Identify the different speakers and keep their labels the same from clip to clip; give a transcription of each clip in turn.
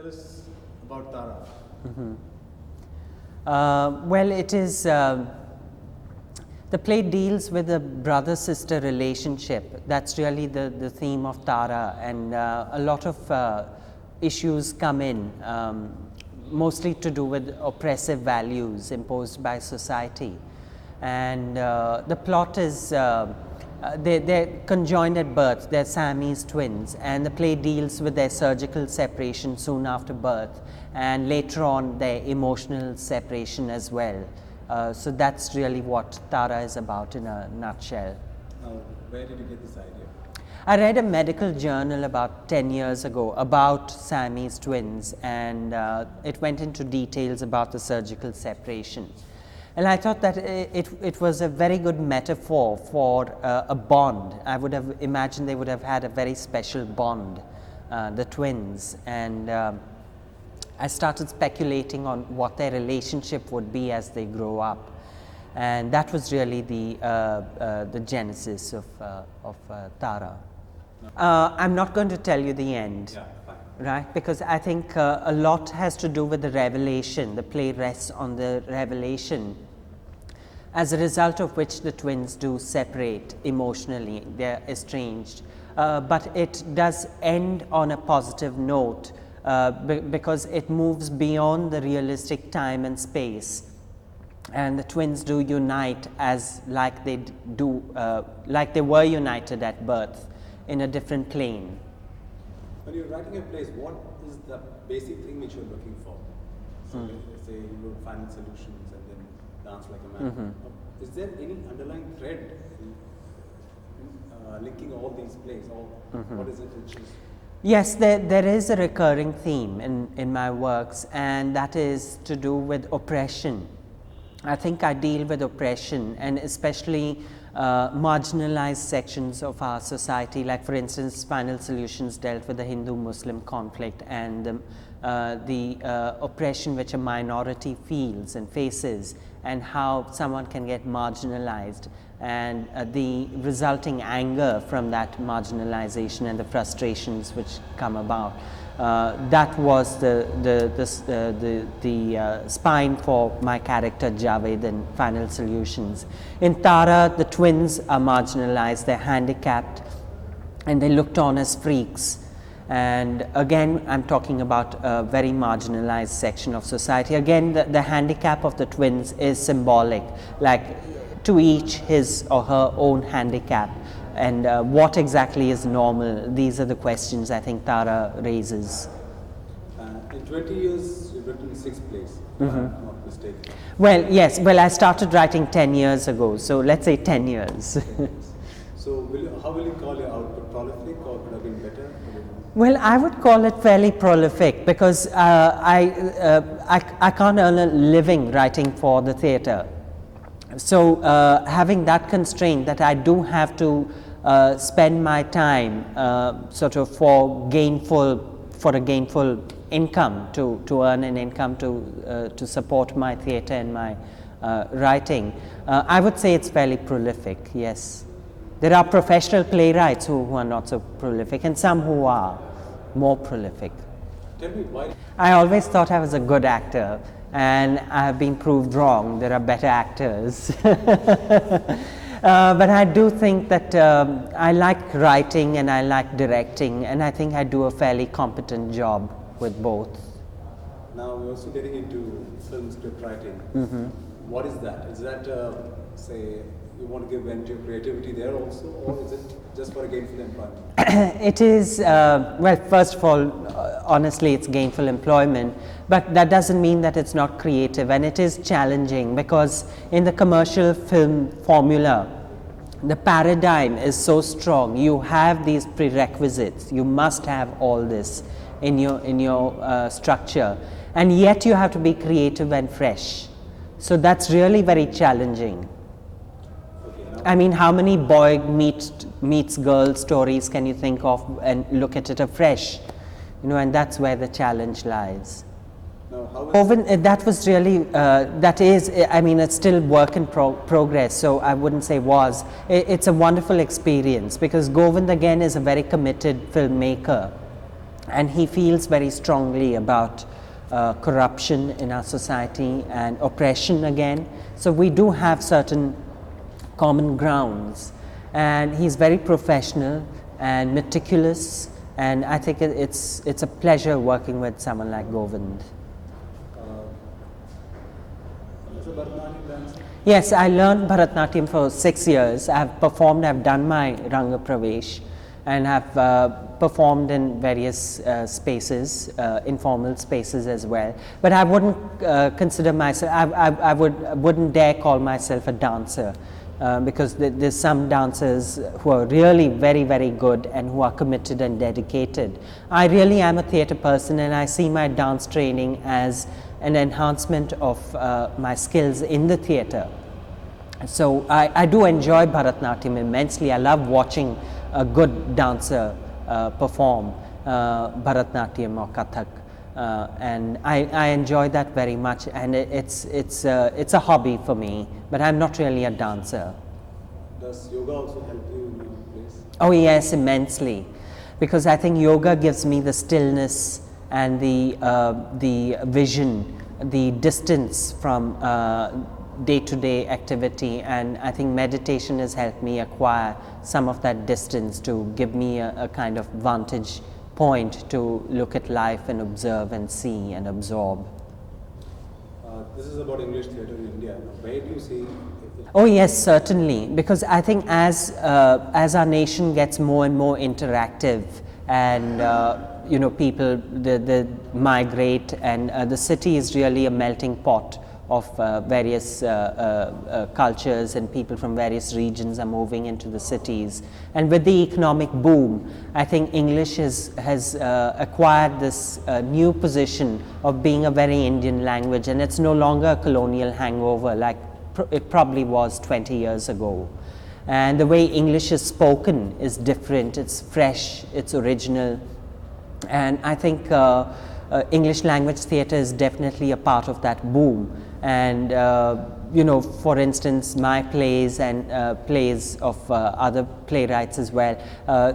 Speaker 1: Tell us about Tara.
Speaker 2: Well, it is, the play deals with a brother-sister relationship. That's really the theme of Tara, and a lot of issues come in, mostly to do with oppressive values imposed by society. And the plot is, they're conjoined at birth, they're Siamese twins, and the play deals with their surgical separation soon after birth, and later on their emotional separation as well. So that's really what Tara is about in a nutshell.
Speaker 1: Now, where did you get this idea?
Speaker 2: I read a medical journal about 10 years ago about Siamese twins, and it went into details about the surgical separation. And I thought that it was a very good metaphor for a bond. I would have imagined they would have had a very special bond, the twins. And I started speculating on what their relationship would be as they grow up. And that was really the genesis of Tara. I'm not going to tell you the end.
Speaker 1: Yeah, fine.
Speaker 2: Right, because I think a lot has to do with the revelation. The play rests on the revelation, as a result of which the twins do separate emotionally. They're estranged, but it does end on a positive note because it moves beyond the realistic time and space, and the twins do unite as like they were united at birth in a different plane.
Speaker 1: When you're writing a play, what is the basic thing which you're looking for? So let's say you look find solutions and then dance like a man. Is there any underlying thread linking all these plays? Or what is it which is?
Speaker 2: Yes, there is a recurring theme in my works, and that is to do with oppression. I think I deal with oppression, and especially marginalized sections of our society, like for instance Final Solutions dealt with the Hindu-Muslim conflict and the oppression which a minority feels and faces, and how someone can get marginalized, and the resulting anger from that marginalization and the frustrations which come about. That was the spine for my character Javed in Final Solutions. In Tara, the twins are marginalized, they're handicapped, and they're looked on as freaks. And again, I'm talking about a very marginalized section of society. Again, the handicap of the twins is symbolic, like to each his or her own handicap. And what exactly is normal? These are the questions I think Tara raises.
Speaker 1: In 20 years, you've written 6 plays, if I'm not mistaken.
Speaker 2: Well, yes. Well, I started writing 10 years ago, so let's say 10 years.
Speaker 1: So how will you call your output? Prolific, or could have been better?
Speaker 2: Well, I would call it fairly prolific because I can't earn a living writing for the theatre. So having that constraint that I do have to spend my time sort of for a gainful income, to earn an income to support my theatre and my writing, I would say it's fairly prolific, yes. There are professional playwrights who are not so prolific, and some who are more prolific.
Speaker 1: Tell me why.
Speaker 2: I always thought I was a good actor, and I have been proved wrong. There are better actors. But I do think that I like writing and I like directing, and I think I do a fairly competent job with both.
Speaker 1: Now we're also getting into film script writing. What is that? Is that, say, you want to give vent to your creativity there also, or is it just for a gainful employment?
Speaker 2: It is, well, first of all, honestly, it's gainful employment, but that doesn't mean that it's not creative, and it is challenging because in the commercial film formula, the paradigm is so strong. You have these prerequisites. You must have all this in your structure, and yet you have to be creative and fresh. So that's really very challenging. I mean, how many boy meets girl stories can you think of and look at it afresh? You know, and that's where the challenge lies.
Speaker 1: Now, how
Speaker 2: that was really, that is, I mean, it's still work in progress, so I wouldn't say was. It's a wonderful experience because Govind again is a very committed filmmaker. and he feels very strongly about corruption in our society and oppression again. So we do have certain common grounds, and he's very professional and meticulous, and I think it's a pleasure working with someone like Govind.
Speaker 1: Is a Bharatnatyam dancer?
Speaker 2: Yes, I learned Bharatnatyam for 6 years. I've performed, I've done my Ranga Pravesh, and have performed in various spaces, informal spaces as well. But I wouldn't consider myself, I wouldn't dare call myself a dancer, because there's some dancers who are really very, very good and who are committed and dedicated. I really am a theatre person, and I see my dance training as an enhancement of my skills in the theatre. So I do enjoy Bharatnatyam immensely. I love watching a good dancer perform Bharatnatyam or Kathak, and I enjoy that very much, and it's a hobby for me, but I'm not really a dancer.
Speaker 1: Does yoga also help you in your place?
Speaker 2: Oh yes, immensely, because I think yoga gives me the stillness and the vision, the distance from day-to-day activity, and I think meditation has helped me acquire some of that distance to give me a kind of vantage point to look at life and observe and see and absorb.
Speaker 1: This is about English theatre in India. Where do you see?
Speaker 2: Oh yes, certainly, because I think as our nation gets more and more interactive, and you know, people they migrate, and the city is really a melting pot of various cultures, and people from various regions are moving into the cities. And with the economic boom, I think English has acquired this new position of being a very Indian language, and it's no longer a colonial hangover like it probably was 20 years ago. And the way English is spoken is different, it's fresh, it's original, and I think English language theatre is definitely a part of that boom. And you know, for instance, my plays and plays of other playwrights as well,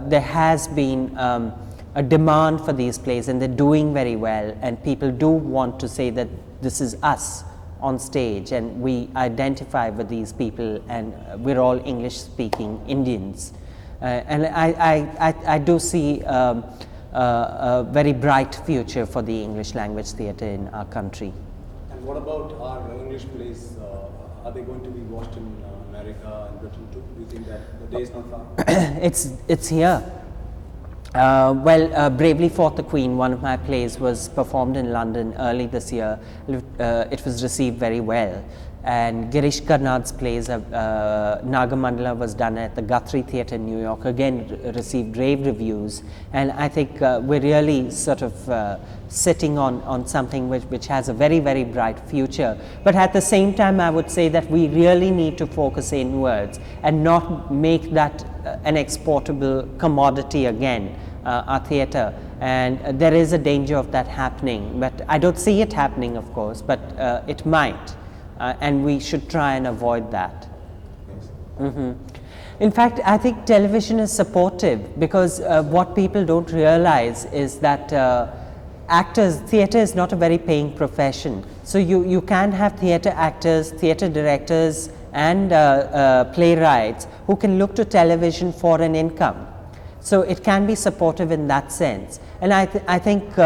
Speaker 2: there has been a demand for these plays, and they're doing very well, and people do want to say that this is us on stage, and we identify with these people, and we're all English speaking Indians. And I do see a very bright future for the English language theatre in our country.
Speaker 1: And what about our English plays? Are they going to be watched in America and Britain too? Do you think that the day is not far?
Speaker 2: It's here. Bravely Fought the Queen, one of my plays, was performed in London early this year. It was received very well. And Girish Karnad's plays, Nagamandala, was done at the Guthrie Theatre in New York, again received rave reviews. And I think we're really sort of sitting on something which has a very, very bright future. But at the same time, I would say that we really need to focus inwards and not make that an exportable commodity again, our theatre. And there is a danger of that happening, but I don't see it happening, of course, but it might. And we should try and avoid that.
Speaker 1: Yes.
Speaker 2: In fact, I think television is supportive, because what people don't realize is that theatre is not a very paying profession. So you can have theatre actors, theatre directors, and playwrights who can look to television for an income. So it can be supportive in that sense. And I think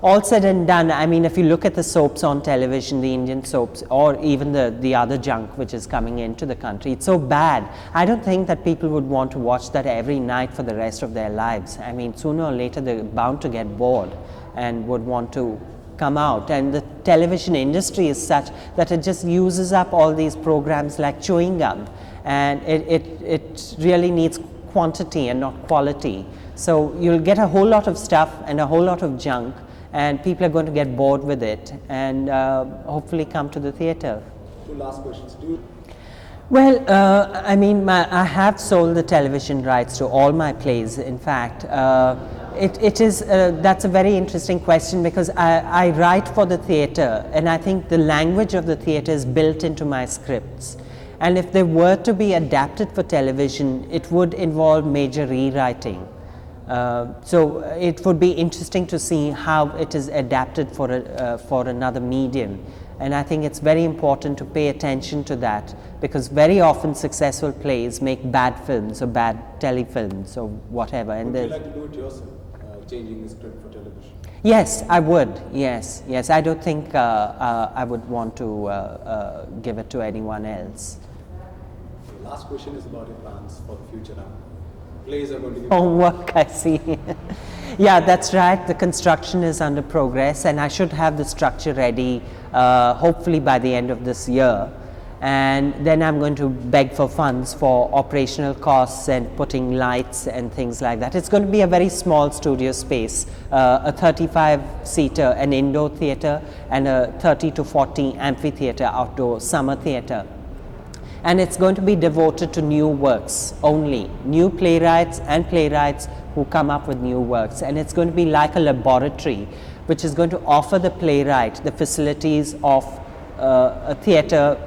Speaker 2: all said and done, I mean, if you look at the soaps on television, the Indian soaps, or even the other junk which is coming into the country, it's so bad. I don't think that people would want to watch that every night for the rest of their lives. I mean, sooner or later they're bound to get bored and would want to come out. And the television industry is such that it just uses up all these programs like chewing gum, and it really needs quantity and not quality. So you'll get a whole lot of stuff and a whole lot of junk, and people are going to get bored with it and hopefully come to the theatre.
Speaker 1: Two last questions.
Speaker 2: Well, I mean, I have sold the television rights to all my plays. In fact, that's a very interesting question, because I write for the theatre, and I think the language of the theatre is built into my scripts. And if they were to be adapted for television, it would involve major rewriting. So it would be interesting to see how it is adapted for another medium. And I think it's very important to pay attention to that, because very often successful plays make bad films or bad telefilms or whatever. And
Speaker 1: would you like to do it yourself, changing the script for television?
Speaker 2: Yes, I would. Yes, yes. I don't think I would want to give it to anyone else.
Speaker 1: The last question is about your plans for the future now. Plays are going to be
Speaker 2: Homework, I see. Yeah, that's right. The construction is under progress, and I should have the structure ready hopefully by the end of this year. And then I'm going to beg for funds for operational costs and putting lights and things like that. It's going to be a very small studio space, a 35-seater, an indoor theatre, and a 30 to 40 amphitheatre outdoor summer theatre. And it's going to be devoted to new works only, new playwrights and playwrights who come up with new works. And it's going to be like a laboratory, which is going to offer the playwright the facilities of a theatre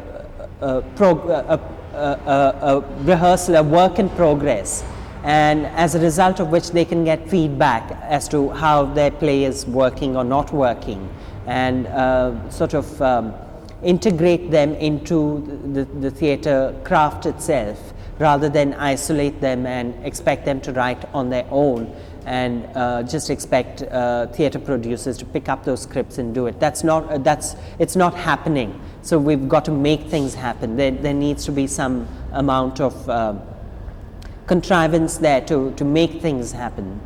Speaker 2: rehearsal, a work in progress, and as a result of which they can get feedback as to how their play is working or not working, and sort of integrate them into the theatre craft itself, rather than isolate them and expect them to write on their own and just expect theatre producers to pick up those scripts and do it. It's not happening. So we've got to make things happen. There needs to be some amount of contrivance there to make things happen.